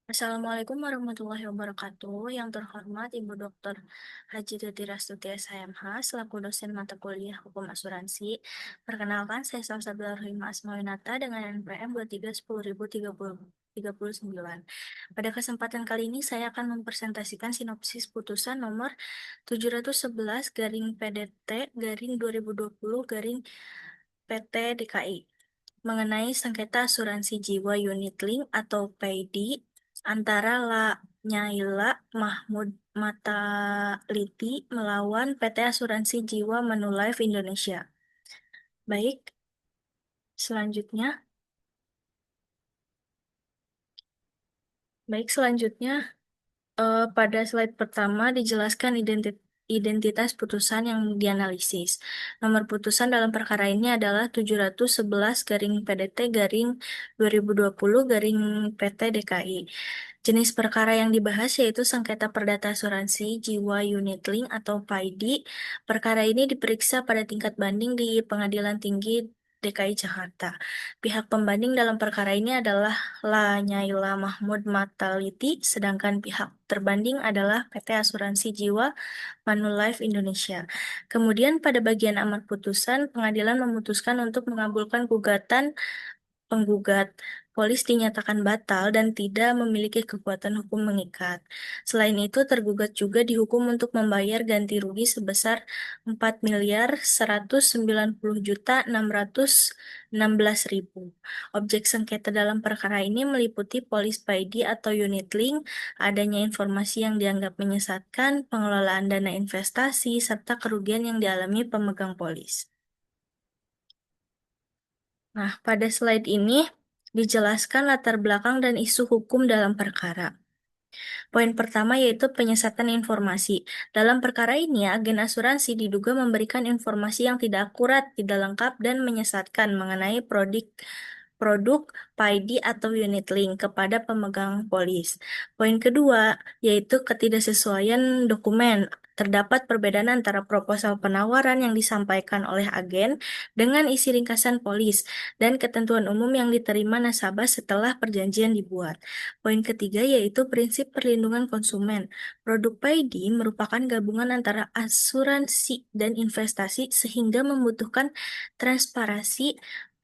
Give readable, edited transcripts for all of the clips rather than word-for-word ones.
Assalamualaikum warahmatullahi wabarakatuh. Yang terhormat Ibu Dr. Haji Tuti Rastuti SHMH selaku dosen mata kuliah Hukum Asuransi. Perkenalkan, saya Samsabila Rahimah Asmawinata dengan NPM 23103039. Pada kesempatan kali ini saya akan mempresentasikan sinopsis putusan nomor 711 garing PDT garing 2020 garing PT DKI mengenai sengketa asuransi jiwa unit link atau PAID antara Lanyala Mahmud Mataliti melawan PT Asuransi Jiwa Manulife Indonesia. Baik, selanjutnya. Selanjutnya, pada slide pertama dijelaskan identitas putusan yang dianalisis. Nomor putusan dalam perkara ini adalah 711 garing PDT garing 2020 garing PT DKI. Jenis perkara yang dibahas yaitu sengketa perdata asuransi jiwa unit link atau PAID. Perkara ini diperiksa pada tingkat banding di Pengadilan Tinggi DKI Jakarta. Pihak pembanding dalam perkara ini adalah Lanyala Mahmud Mataliti, sedangkan pihak terbanding adalah PT Asuransi Jiwa Manulife Indonesia. Kemudian pada bagian amar putusan, pengadilan memutuskan untuk mengabulkan gugatan penggugat. Polis dinyatakan batal dan tidak memiliki kekuatan hukum mengikat. Selain itu, tergugat juga dihukum untuk membayar ganti rugi sebesar 4.190.616.000. Objek sengketa dalam perkara ini meliputi polis PAID atau unit link, adanya informasi yang dianggap menyesatkan, pengelolaan dana investasi, serta kerugian yang dialami pemegang polis. Nah, pada slide ini dijelaskan latar belakang dan isu hukum dalam perkara. Poin pertama yaitu penyesatan informasi. Dalam perkara ini, agen asuransi diduga memberikan informasi yang tidak akurat, tidak lengkap, dan menyesatkan mengenai produk PAID atau unit link kepada pemegang polis. Poin kedua yaitu ketidaksesuaian dokumen. Terdapat perbedaan antara proposal penawaran yang disampaikan oleh agen dengan isi ringkasan polis dan ketentuan umum yang diterima nasabah setelah perjanjian dibuat. Poin ketiga yaitu prinsip perlindungan konsumen. Produk PAID merupakan gabungan antara asuransi dan investasi sehingga membutuhkan transparansi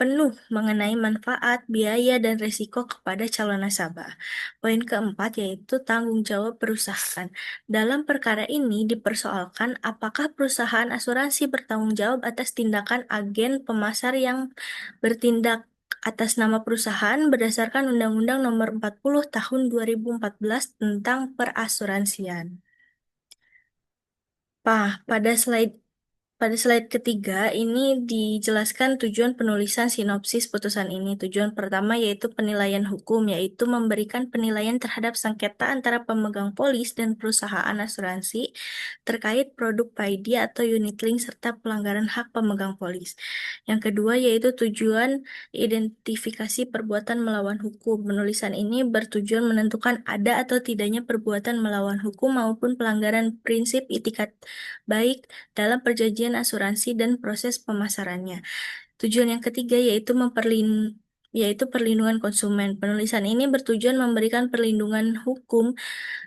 penuh mengenai manfaat, biaya, dan risiko kepada calon nasabah. Poin keempat yaitu tanggung jawab perusahaan. Dalam perkara ini dipersoalkan apakah perusahaan asuransi bertanggung jawab atas tindakan agen pemasar yang bertindak atas nama perusahaan berdasarkan Undang-Undang Nomor 40 Tahun 2014 tentang Perasuransian. Pada slide ketiga, ini dijelaskan tujuan penulisan sinopsis putusan ini. Tujuan pertama yaitu penilaian hukum, yaitu memberikan penilaian terhadap sengketa antara pemegang polis dan perusahaan asuransi terkait produk PAID atau unit link serta pelanggaran hak pemegang polis. Yang kedua yaitu tujuan identifikasi perbuatan melawan hukum. Penulisan ini bertujuan menentukan ada atau tidaknya perbuatan melawan hukum maupun pelanggaran prinsip itikat baik dalam perjanjian asuransi dan proses pemasarannya. Tujuan yang ketiga yaitu perlindungan konsumen. Penulisan ini bertujuan memberikan perlindungan hukum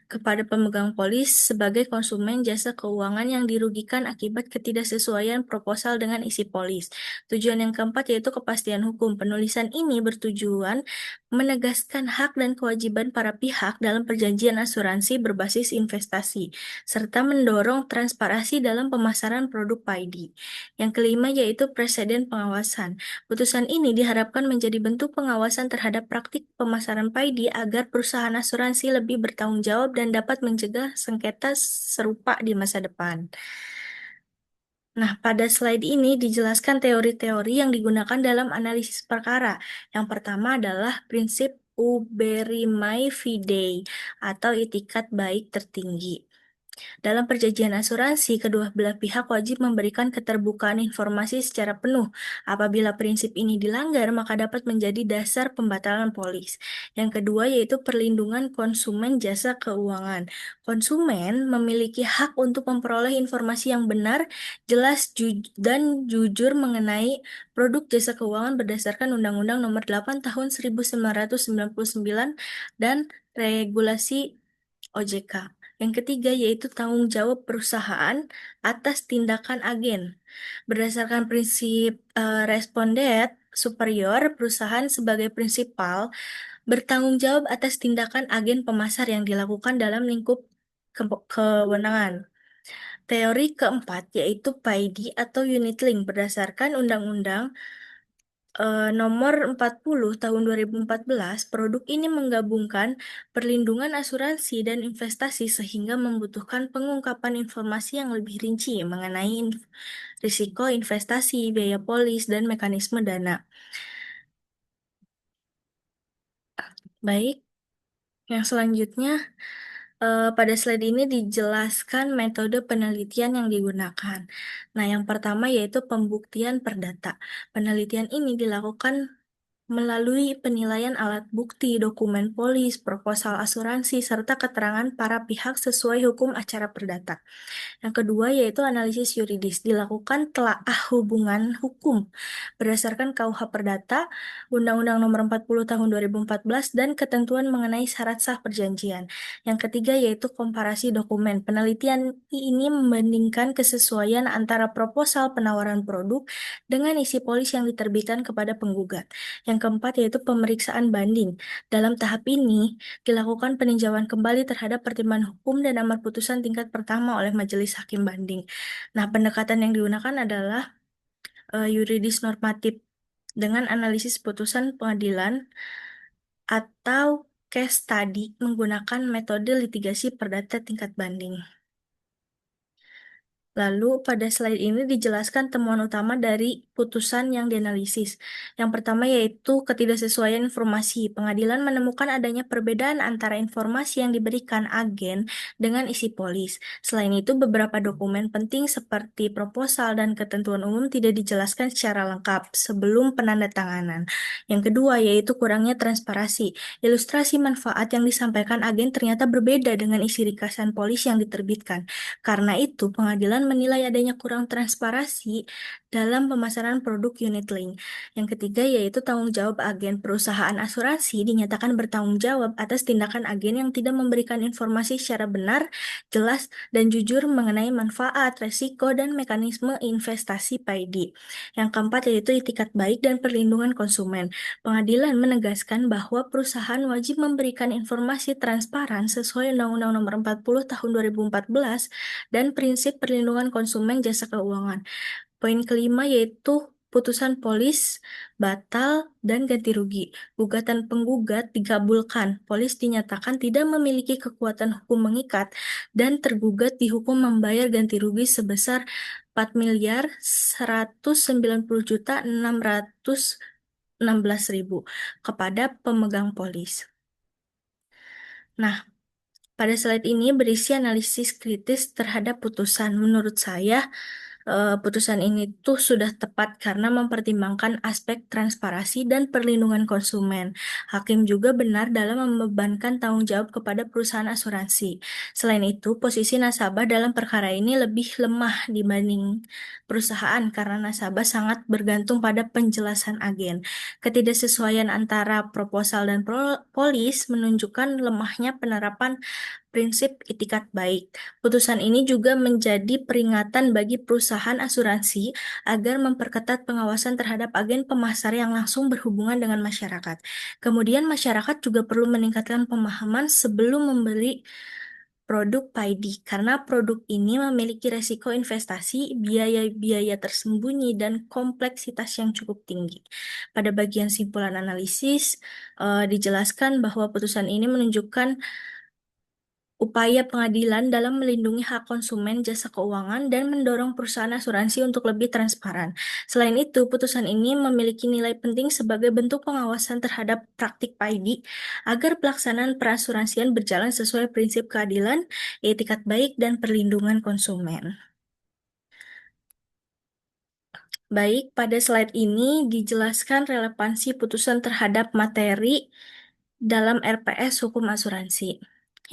kepada pemegang polis sebagai konsumen jasa keuangan yang dirugikan akibat ketidaksesuaian proposal dengan isi polis. Tujuan yang keempat yaitu kepastian hukum. Penulisan ini bertujuan menegaskan hak dan kewajiban para pihak dalam perjanjian asuransi berbasis investasi, serta mendorong transparansi dalam pemasaran produk PAID. Yang kelima yaitu preseden pengawasan. Putusan ini diharapkan menjadi bentuk pengawasan terhadap praktik pemasaran PAID agar perusahaan asuransi lebih bertanggung jawab dan dapat mencegah sengketa serupa di masa depan. Nah, pada slide ini dijelaskan teori-teori yang digunakan dalam analisis perkara. Yang pertama adalah prinsip Uberimai Fidei atau itikat baik tertinggi. Dalam perjanjian asuransi, kedua belah pihak wajib memberikan keterbukaan informasi secara penuh. Apabila prinsip ini dilanggar, maka dapat menjadi dasar pembatalan polis. Yang kedua yaitu perlindungan konsumen jasa keuangan. Konsumen memiliki hak untuk memperoleh informasi yang benar, jelas, dan jujur mengenai produk jasa keuangan berdasarkan Undang-Undang Nomor 8 Tahun 1999 dan regulasi OJK. Yang ketiga yaitu tanggung jawab perusahaan atas tindakan agen. Berdasarkan prinsip respondet superior, perusahaan sebagai prinsipal bertanggung jawab atas tindakan agen pemasar yang dilakukan dalam lingkup kewenangan. Teori keempat yaitu PAID atau Unit Link berdasarkan Undang-Undang Nomor 40 Tahun 2014, produk ini menggabungkan perlindungan asuransi dan investasi sehingga membutuhkan pengungkapan informasi yang lebih rinci mengenai risiko investasi, biaya polis, dan mekanisme dana. Baik, yang selanjutnya pada slide ini dijelaskan metode penelitian yang digunakan. Nah, yang pertama yaitu pembuktian perdata. Penelitian ini dilakukan melalui penilaian alat bukti, dokumen polis, proposal asuransi, serta keterangan para pihak sesuai hukum acara perdata. Yang kedua yaitu analisis yuridis, dilakukan telaah hubungan hukum berdasarkan KUH Perdata, Undang-Undang Nomor 40 Tahun 2014, dan ketentuan mengenai syarat sah perjanjian. Yang ketiga yaitu komparasi dokumen. Penelitian ini membandingkan kesesuaian antara proposal penawaran produk dengan isi polis yang diterbitkan kepada penggugat. Yang keempat yaitu pemeriksaan banding. Dalam tahap ini dilakukan peninjauan kembali terhadap pertimbangan hukum dan amar putusan tingkat pertama oleh Majelis Hakim Banding. Nah, pendekatan yang digunakan adalah yuridis normatif dengan analisis putusan pengadilan atau case study menggunakan metode litigasi perdata tingkat banding. Lalu pada slide ini dijelaskan temuan utama dari putusan yang dianalisis. Yang pertama yaitu ketidaksesuaian informasi. Pengadilan menemukan adanya perbedaan antara informasi yang diberikan agen dengan isi polis. Selain itu, beberapa dokumen penting seperti proposal dan ketentuan umum tidak dijelaskan secara lengkap sebelum penandatanganan. Yang kedua yaitu kurangnya transparansi. Ilustrasi manfaat yang disampaikan agen ternyata berbeda dengan isi ringkasan polis yang diterbitkan. Karena itu, pengadilan menilai adanya kurang transparansi dalam pemasaran produk unit link. Yang ketiga yaitu tanggung jawab agen. Perusahaan asuransi dinyatakan bertanggung jawab atas tindakan agen yang tidak memberikan informasi secara benar, jelas, dan jujur mengenai manfaat, resiko, dan mekanisme investasi PAID. Yang keempat yaitu itikat baik dan perlindungan konsumen. Pengadilan menegaskan bahwa perusahaan wajib memberikan informasi transparan sesuai Undang-Undang Nomor 40 Tahun 2014 dan prinsip perlindungan konsumen jasa keuangan. Poin kelima yaitu putusan polis batal dan ganti rugi. Gugatan penggugat dikabulkan. Polis dinyatakan tidak memiliki kekuatan hukum mengikat dan tergugat dihukum membayar ganti rugi sebesar 4.190.616.000 kepada pemegang polis. Nah, pada slide ini berisi analisis kritis terhadap putusan. Menurut saya, putusan ini tuh sudah tepat karena mempertimbangkan aspek transparansi dan perlindungan konsumen. Hakim juga benar dalam membebankan tanggung jawab kepada perusahaan asuransi. Selain itu, posisi nasabah dalam perkara ini lebih lemah dibanding perusahaan karena nasabah sangat bergantung pada penjelasan agen. Ketidaksesuaian antara proposal dan polis menunjukkan lemahnya penerapan prinsip itikat baik. Putusan ini juga menjadi peringatan bagi perusahaan asuransi agar memperketat pengawasan terhadap agen pemasar yang langsung berhubungan dengan masyarakat. Kemudian masyarakat juga perlu meningkatkan pemahaman sebelum membeli produk PAID karena produk ini memiliki resiko investasi, biaya-biaya tersembunyi, dan kompleksitas yang cukup tinggi. Pada bagian simpulan analisis, dijelaskan bahwa putusan ini menunjukkan upaya pengadilan dalam melindungi hak konsumen jasa keuangan dan mendorong perusahaan asuransi untuk lebih transparan. Selain itu, putusan ini memiliki nilai penting sebagai bentuk pengawasan terhadap praktik PAID agar pelaksanaan perasuransian berjalan sesuai prinsip keadilan, etikat baik, dan perlindungan konsumen. Baik, pada slide ini dijelaskan relevansi putusan terhadap materi dalam RPS Hukum Asuransi.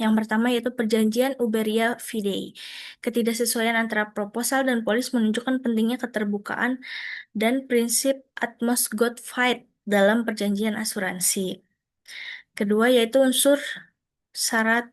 Yang pertama yaitu perjanjian Uberia Fidei. Ketidaksesuaian antara proposal dan polis menunjukkan pentingnya keterbukaan dan prinsip Atmos God Fight dalam perjanjian asuransi. Kedua yaitu unsur syarat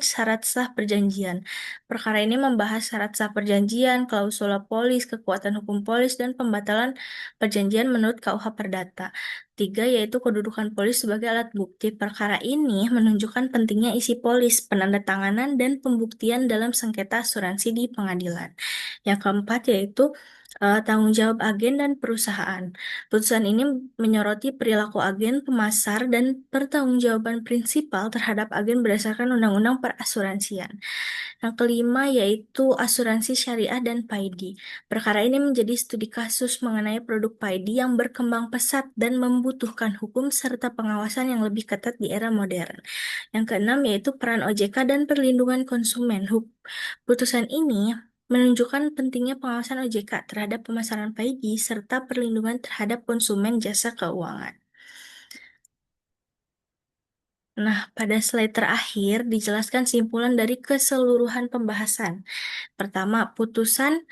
syarat sah perjanjian. Perkara ini membahas syarat sah perjanjian, klausula polis, kekuatan hukum polis, dan pembatalan perjanjian menurut KUH Perdata. Tiga, yaitu kedudukan polis sebagai alat bukti. Perkara ini menunjukkan pentingnya isi polis, penandatanganan, dan pembuktian dalam sengketa asuransi di pengadilan. Yang keempat, yaitu tanggung jawab agen dan perusahaan. Putusan ini menyoroti perilaku agen, pemasar, dan pertanggungjawaban prinsipal terhadap agen berdasarkan Undang-Undang Perasuransian. Yang kelima yaitu asuransi syariah dan PAID. Perkara ini menjadi studi kasus mengenai produk PAID yang berkembang pesat dan membutuhkan hukum serta pengawasan yang lebih ketat di era modern. Yang keenam yaitu peran OJK dan perlindungan konsumen. Putusan ini menunjukkan pentingnya pengawasan OJK terhadap pemasaran PAID serta perlindungan terhadap konsumen jasa keuangan. Nah, pada slide terakhir dijelaskan simpulan dari keseluruhan pembahasan. Pertama, putusan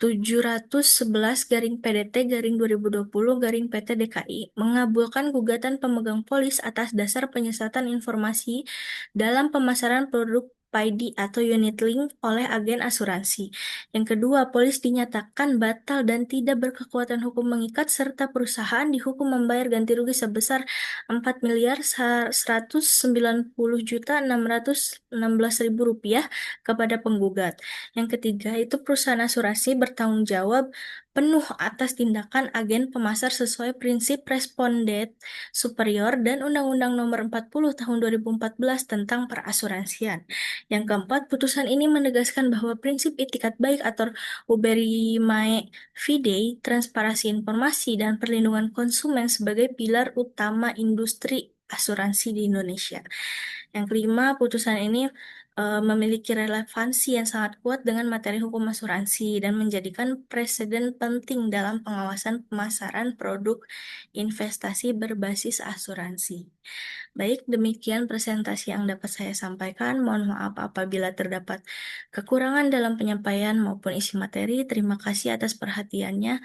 711 garing PDT garing 2020 garing PT DKI mengabulkan gugatan pemegang polis atas dasar penyesatan informasi dalam pemasaran produk PAID atau unit link oleh agen asuransi. Yang kedua, polis dinyatakan batal dan tidak berkekuatan hukum mengikat serta perusahaan dihukum membayar ganti rugi sebesar 4.190.616.000 rupiah kepada penggugat. Yang ketiga, itu perusahaan asuransi bertanggung jawab penuh atas tindakan agen pemasar sesuai prinsip respondet superior dan Undang-Undang Nomor 40 Tahun 2014 tentang perasuransian. Yang keempat, putusan ini menegaskan bahwa prinsip itikat baik atau uberimae fidei, transparansi informasi, dan perlindungan konsumen sebagai pilar utama industri asuransi di Indonesia. Yang kelima, putusan ini memiliki relevansi yang sangat kuat dengan materi hukum asuransi dan menjadikan preseden penting dalam pengawasan pemasaran produk investasi berbasis asuransi. Baik, demikian presentasi yang dapat saya sampaikan. Mohon maaf apabila terdapat kekurangan dalam penyampaian maupun isi materi. Terima kasih atas perhatiannya.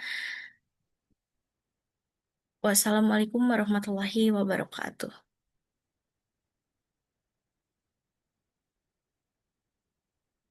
Wassalamualaikum warahmatullahi wabarakatuh.